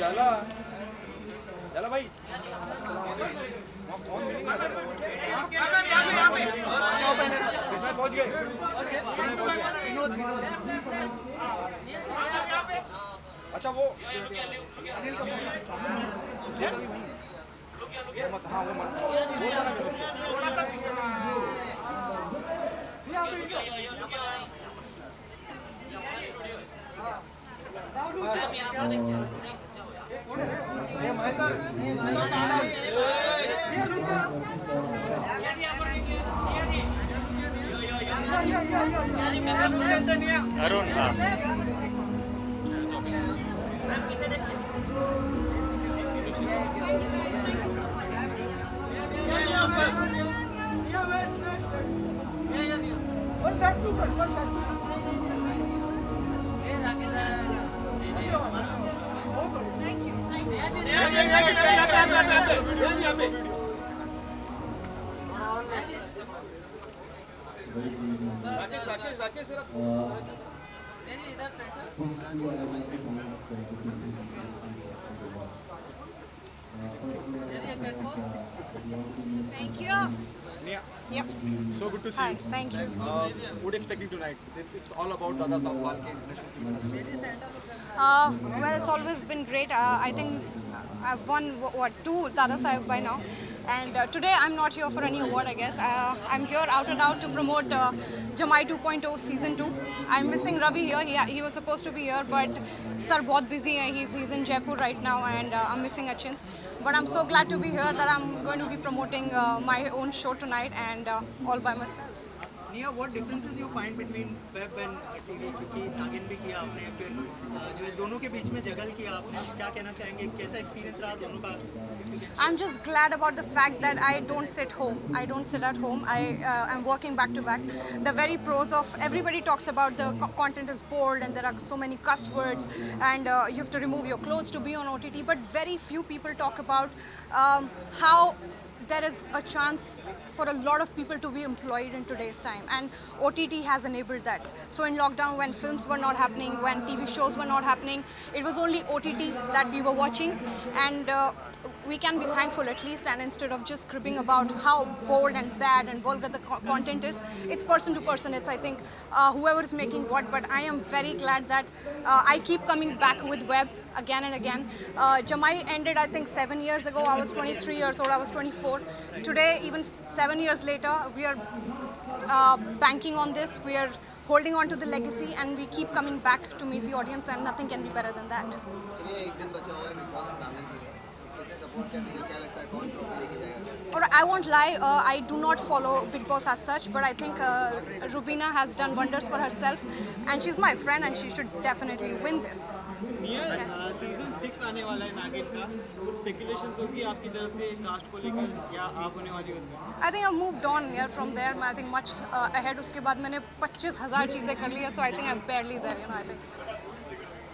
जाला जाला भाई अस्सलाम वालेकुम फोन मिल गया किसमें पहुंच गए अच्छा वो अनिल का मत हाँ वो मत अरुण हाँ Thank you. Nia, Yep. so good to see Hi. you. Thank you. What expecting tonight? It's all about Dada Saheb Phalke International Film Festival. Well, it's always been great. I think I've won two Dada Saheb by now, and today I'm not here for any award. I guess I'm here out and out to promote Jamai 2.0 season 2. I'm missing Ravi here. He was supposed to be here, but sir, बहुत busy है. He's in Jaipur right now, and I'm missing Achint. But I'm so glad to be here that I'm going to be promoting my own show tonight and all by myself. Nia, what differences you find between web and TV? क्योंकि नागिन भी किया आपने, फिर जो है दोनों के बीच में जगल किया आपने, क्या कहना चाहेंगे, कैसा एक्सपीरियंस रहा दोनों का? I'm just glad about the fact that I don't sit home. I don't sit at home. I am working back to back. The very pros of everybody talks about the content is bold and there are so many cuss words and you have to remove your clothes to be on OTT. But very few people talk about how there is a chance for a lot of people to be employed in today's time, and OTT has enabled that. So in lockdown, when films were not happening, when TV shows were not happening, it was only OTT that we were watching, and we can be thankful at least. And instead of just cribbing about how bold and bad and vulgar the content is, it's person to person. It's, I think, whoever is making what. But I am very glad that I keep coming back with web again and again. Jamai ended, I think, 7 years ago. I was 23 years old. I was 24. Today, even 7 years later, we are banking on this. We are holding on to the legacy, and we keep coming back to meet the audience, and nothing can be better than that. Or I won't lie, I do not follow Big Boss as such, but I think Rubina has done wonders for herself, and she's my friend, and she should definitely win this. Season 6 आने वाला है नागिन का, कुछ speculation तो कि आपकी तरफ से कास्ट को लेकर या आप होने वाली उसमें? I think I've moved on here from there. I think much ahead. उसके बाद मैंने 25,000 चीजें कर ली है, so I think I'm barely there. You know, I think.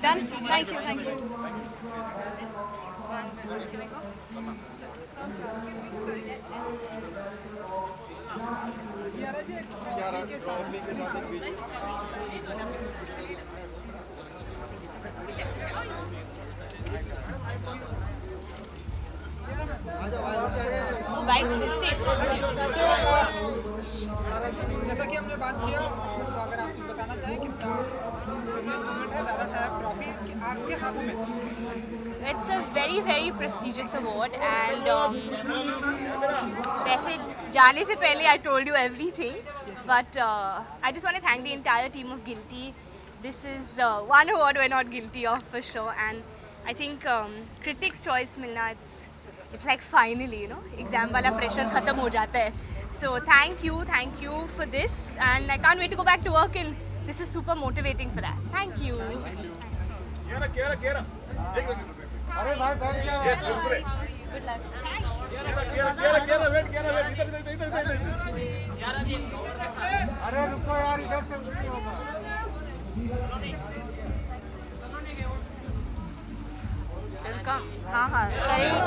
Done. Thank you. Thank you. जैसा कि हमने बात किया, तो अगर आप कुछ बताना चाहें कितना मोमेंट है दादा साहब ट्रॉफी आपके हाथों में? It's a very very prestigious award and वैसे जाने से पहले I told you everything, but I just want to thank the entire team of Guilty. This is one award we're not guilty of for sure, and I think critics choice मिलना it's like finally, you know, exam वाला pressure खत्म हो जाता है. So thank you for this, and I can't wait to go back to work, and this is super motivating for that. Thank you. अरे भाई बैठ जा Good luck. अरे रुको यार इधर से कुछ नहीं होगा Welcome. हाँ करेगी